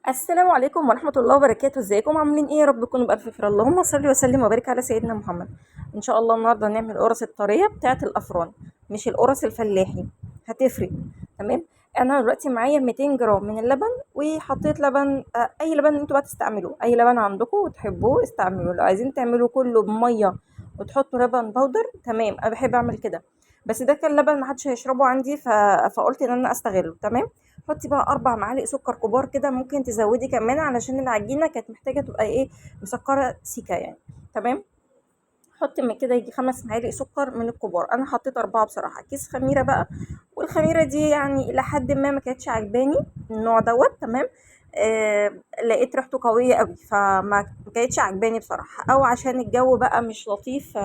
السلام عليكم ورحمة الله وبركاته. ازيكم عاملين ايه؟ يا رب تكونوا بألف خير. اللهم صل وسلم وبارك على سيدنا محمد. ان شاء الله النهارده هنعمل القرص الطرية بتاعة الأفران، مش القرص الفلاحي. هتفرق. تمام. انا دلوقتي معايا 200 جرام من اللبن، وحطيت لبن، اي لبن انتوا بقى تستعملوه، اي لبن عندكم وتحبوه استعملوه. لو عايزين تعملوا كله بمية وتحطوا لبن بودر، تمام، انا بحب اعمل كده. بس ده كان لبن محدش هيشربه عندي، فقلت ان انا استغله. تمام. حطي بقى 4 معالق سكر كبار كده، ممكن تزودي كمان علشان العجينه كانت محتاجه تبقى ايه، مسكره سيكه يعني. تمام. حطي من كده يجي 5 معالق سكر من الكبار، انا حطيت 4 بصراحه. كيس خميره بقى، والخميره دي يعني الى حد ما كانتش عجباني النوع دوت. تمام. لقيت ريحته قويه قوي، فما كانتش عجباني بصراحه، او عشان الجو بقى مش لطيف.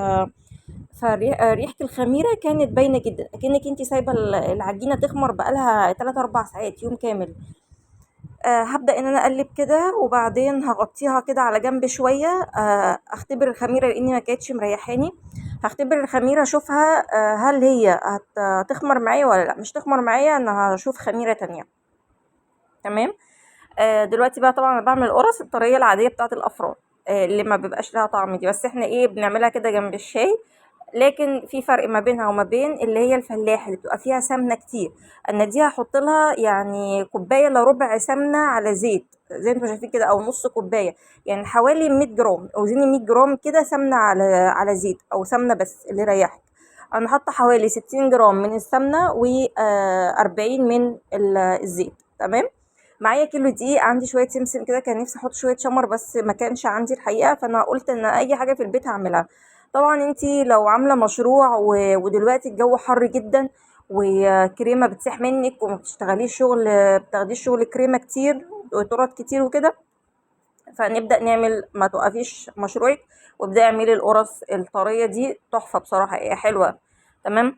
فريحة الخميرة كانت باينة جدا، اكنك انتي سايبة العجينة تخمر بقالها 3 4 ساعات، يوم كامل. هبدأ ان انا اقلب كده، وبعدين هغطيها كده على جنب شوية. اختبر الخميرة لاني ما كانتش مريحاني. هختبر الخميرة اشوفها، هل هي هتخمر معايا ولا لا. مش تخمر معايا، انا هشوف خميرة تانية. تمام. دلوقتي بقى طبعا انا بعمل القرص الطرية العادية بتاعة الافران، اللي ما بيبقاش لها طعم دي، بس احنا ايه بنعملها كده جنب الشاي. لكن في فرق ما بينها وما بين اللي هي الفلاح اللي بتبقى فيها سمنه كتير. انا دي هحط لها يعني كوبايه الا ربع سمنه على زيت، زي انتوا شايفين كده، او نص كوبايه. يعني حوالي 100 جرام، اوزني 100 جرام كده سمنه على زيت، او سمنه بس اللي يريحك. انا حاطه حوالي 60 جرام من السمنه و40 من الزيت. تمام. معايا كيلو دقيق، عندي شويه سمسم كده، كان نفسي احط شويه شمر بس ما كانش عندي الحقيقه، فانا قلت ان اي حاجه في البيت هعملها. طبعا انتي لو عامله مشروع ودلوقتي الجو حر جدا، وكريمه بتسيح منك وما بتشتغليش شغل، بتاخديش شغل كريمه كتير وطرط كتير وكده، فنبدا نعمل، ما توقفيش مشروعك وابداي اعملي القرص الطريه دي، تحفه بصراحه، هي حلوه. تمام.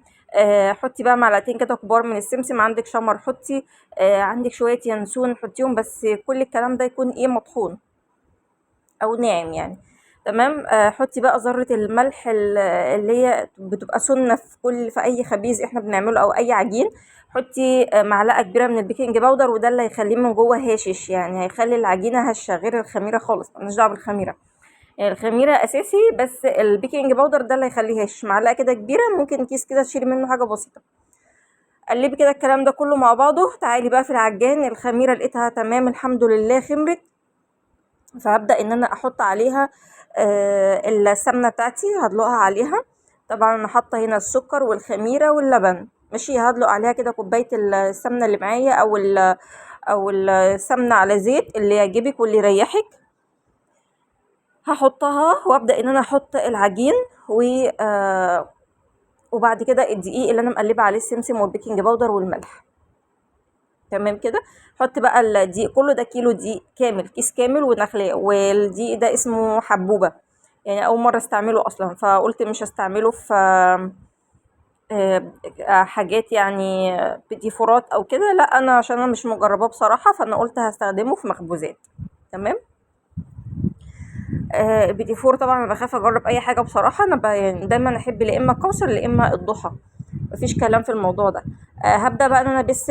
حطي بقى معلقتين كده كبار من السمسم، عندك شمر حطي، عندك شويه ينسون حطيهم، بس كل الكلام ده يكون ايه، مطحون او ناعم يعني. تمام. حطي بقى ذرة الملح اللي هي بتبقى سنة في اي خبيز احنا بنعمله او اي عجين. حطي معلقة كبيرة من البيكنج باودر، وده اللي هيخليه من جوه هاشش، يعني هيخلي العجينة هشة غير الخميرة خالص، مالناش دعوة بالخميرة. يعني الخميرة اساسي، بس البيكنج باودر ده اللي هيخليه هاشش. معلقة كده كبيرة، ممكن كيس كده تشيلي منه حاجة بسيطة. قلبي كده الكلام ده كله مع بعضه. تعالي بقى في العجان، الخميرة لقيتها تمام الحمد لله خمرت، فهبدأ ان انا احط عليها السمنة بتاعتي، هدلقها عليها. طبعا انا حاطة هنا السكر والخميرة واللبن، ماشي. هدلق عليها كده كوباية السمنة اللي معايا، او السمنة على زيت اللي يعجبك واللي يريحك. هحطها وابدأ ان انا احط العجين و وبعد كده الدقيق اللي انا مقلبة عليه السمسم والبيكنج باودر والملح. تمام كده. حط بقى الدقيق كله، ده كيلو دقيق كامل، كيس كامل ونخليه، والدقيق ده اسمه حبوبة، يعني اول مرة استعمله اصلا، فقلت مش هستعمله في حاجات يعني ديفورات او كده، لا انا عشان انا مش مجرباه بصراحة، فانا قلت هستخدمه في مخبوزات. تمام. البيتي فور طبعا انا بخاف اجرب اي حاجه بصراحه، انا يعني دايما احب لا اما الكوثر لا اما الضحى، مفيش كلام في الموضوع ده. هبدا بقى ان انا بس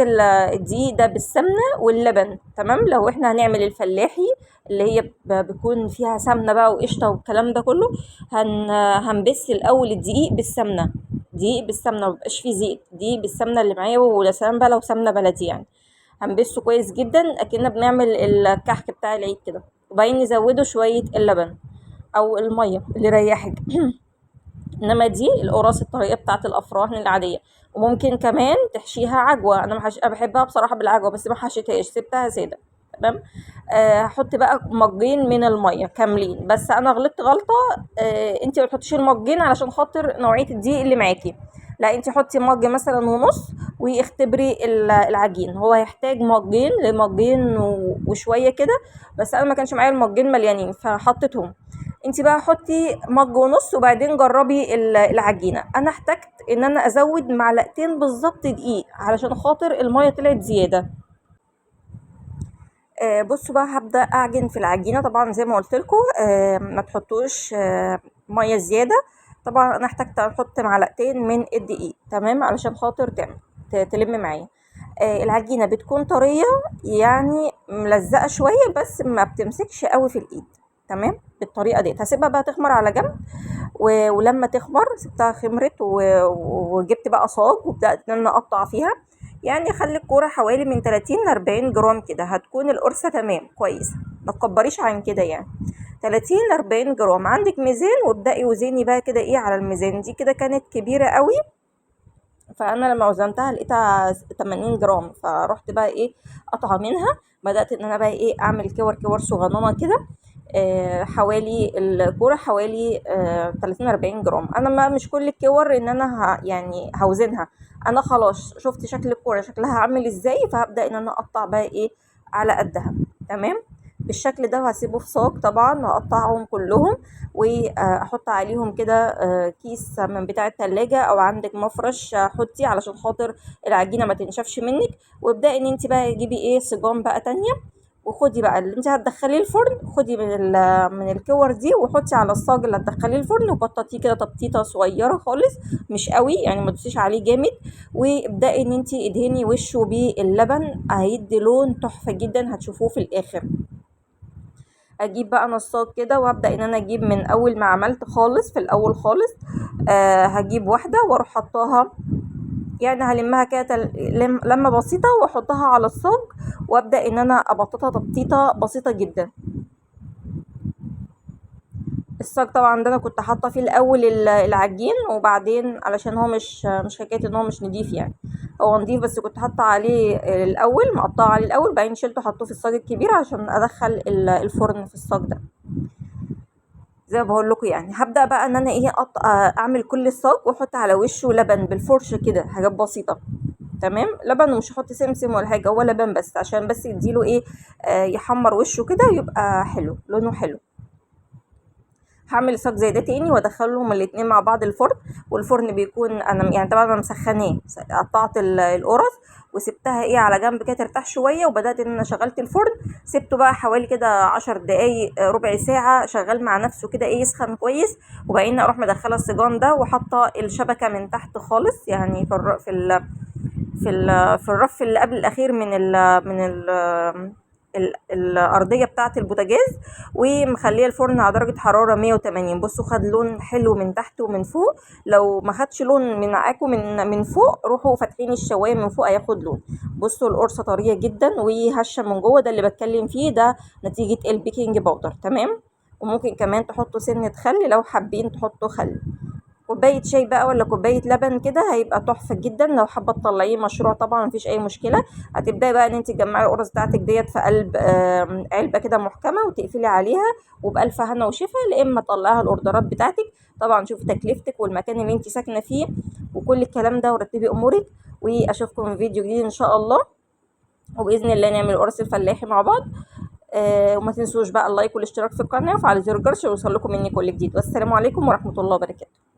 الدقيق ده بالسمنه واللبن. تمام. لو احنا هنعمل الفلاحي اللي هي بيكون فيها سمنه بقى وقشطه والكلام ده كله، هنبس الاول الدقيق بالسمنه، دقيق بالسمنه، مبيبقاش فيه زيت، دقيق بالسمنه اللي معايا، ويا سلام بقى لو سمنه بلدي يعني. هنبسه كويس جدا اكننا بنعمل الكحك بتاع العيد كده، وبعدين نزوده شويه اللبن او الميه اللي يريحك. انما دي القراص الطريقه بتاعه الافراح العاديه. وممكن كمان تحشيها عجوه، انا أنا بحبها بصراحه بالعجوه، بس ما حشيتهاش، سبتها ساده. تمام. هحط بقى مجين من الميه كاملين، بس انا غلطت غلطه. انت ما تحطيش المجين علشان خاطر نوعيه الدقيق اللي معاكي، لا انت حطي مج مثلا ونص، واختبري العجين، هو هيحتاج مجين لمجين وشويه كده، بس انا ما كانش معايا المجين مليانين فحطيتهم. انت بقى حطي مج ونص، وبعدين جربي العجينه. انا احتجت ان انا ازود معلقتين بالظبط دقيق علشان خاطر الميه طلعت زياده. بصوا بقى، هبدا اعجن في العجينه، طبعا زي ما قلت لكم ما تحطوش ميه زياده. طبعا انا احتجت احط معلقتين من الدقيق، تمام، علشان خاطر تلم معايا. العجينه بتكون طريه، يعني ملزقه شويه بس ما بتمسكش قوي في الايد. تمام، بالطريقه دي هسيبها بقى تخمر على جنب. ولما تخمر سبتها خمرت وجبت بقى صاج وبدات ان انا اقطع فيها. يعني خلي الكوره حوالي من 30 ل 40 جرام كده، هتكون القرصه تمام كويس، ما تكبريش عن كده يعني. 30 ل 40 جرام. عندك ميزان وابدأي وزني بقى كده ايه على الميزان. دي كده كانت كبيرة قوي، فانا لما وزنتها لقيتها 80 جرام، فرحت بقى ايه قطعة منها. بدأت ان انا بقى ايه اعمل كور كور صغننة كده. حوالي الكورة حوالي 30 40 جرام. انا ما مش كل الكور ان انا يعني هوزنها. انا خلاص شفت شكل الكورة شكلها عامل ازاي، فهبدأ ان انا اقطع بقى ايه على قدها. تمام، بالشكل ده. وهسيبه في صاج طبعا واقطعهم كلهم، واحط عليهم كده كيس من بتاع التلاجة او عندك مفرش، حطي علشان خاطر العجينة ما تنشفش منك. وابدأي ان انت بقى تجيبي ايه صيجان بقى تانية، وخدي بقى اللي انت هتدخليه الفرن، خدي من الكور دي وحطي على الصاج اللي هتدخليه الفرن، وبططيه كده تبطيطه صغيره خالص، مش قوي يعني ما تدوسيش عليه جامد. وابدأي ان انت ادهني وشه باللبن، هيدي لون تحفه جدا هتشوفوه في الاخر. اجيب بقى نصاج كده وابدا ان انا اجيب من اول ما عملت خالص في الاول خالص. هجيب واحده واروح حطاها، يعني هلمها كده لمه بسيطه واحطها على الصاج، وابدا ان انا ابططها تبطيطه بسيطه جدا. الصاج طبعا ده انا كنت حاطه فيه الاول العجين، وبعدين علشان هو مش حكايه ان هو مش نضيف يعني، هو نضيف بس كنت حاطه عليه الاول مقطعه عليه الاول، بعدين شلته حطوه في الصاج الكبير عشان ادخل الفرن في الصاج ده. زي ما بقول لكم يعني هبدا بقى ان انا ايه اعمل كل الصاج واحط على وشه لبن بالفرشه كده، حاجات بسيطه. تمام، لبن، ومش هحط سمسم ولا حاجه، هو لبن بس عشان بس يديله ايه يحمر وشه كده يبقى حلو لونه حلو. هعمل صاج زي ده تاني وادخلهم الاتنين مع بعض الفرن. والفرن بيكون انا يعني طبعا انا مسخناه، قطعت القرص وسبتها ايه على جنب كده ترتاح شويه، وبدات ان انا شغلت الفرن. سبته بقى حوالي كده 10 دقايق ربع ساعه شغال مع نفسه كده ايه يسخن كويس. وبعدين اروح مدخله السيجان ده وحاطه الشبكه من تحت خالص، يعني في الرف اللي قبل الاخير من الارضيه بتاعه البوتاجاز، ومخليه الفرن على درجه حراره 180. بصوا خد لون حلو من تحت ومن فوق. لو ما خدش لون من معاكم من فوق روحوا فاتحين الشوايه من فوق هياخد لون. بصوا القرصه طريه جدا وهشه من جوه، ده اللي بتكلم فيه، ده نتيجه البيكنج باودر. تمام، وممكن كمان تحطوا سنه خل لو حابين تحطوا خل. كوبايه شاي بقى ولا كوبايه لبن كده هيبقى تحفه جدا. لو حابه تطلعيه مشروع طبعا مفيش اي مشكله. هتبداي بقى ان انت تجمعي القرص بتاعتك ديت في قلب علبه كده محكمه وتقفلي عليها، وبالف هنا وشفا. لا اما تطلعها الاوردرات بتاعتك، طبعا شوفي تكلفتك والمكان اللي انت ساكنه فيه وكل الكلام ده، ورتبي امورك. واشوفكم في فيديو جديد ان شاء الله، وباذن الله نعمل القرص الفلاحي مع بعض. وما تنسوش بقى اللايك والاشتراك في القناه وفعل زر الجرس يوصل لكم مني كل جديد. والسلام عليكم ورحمه الله وبركاته.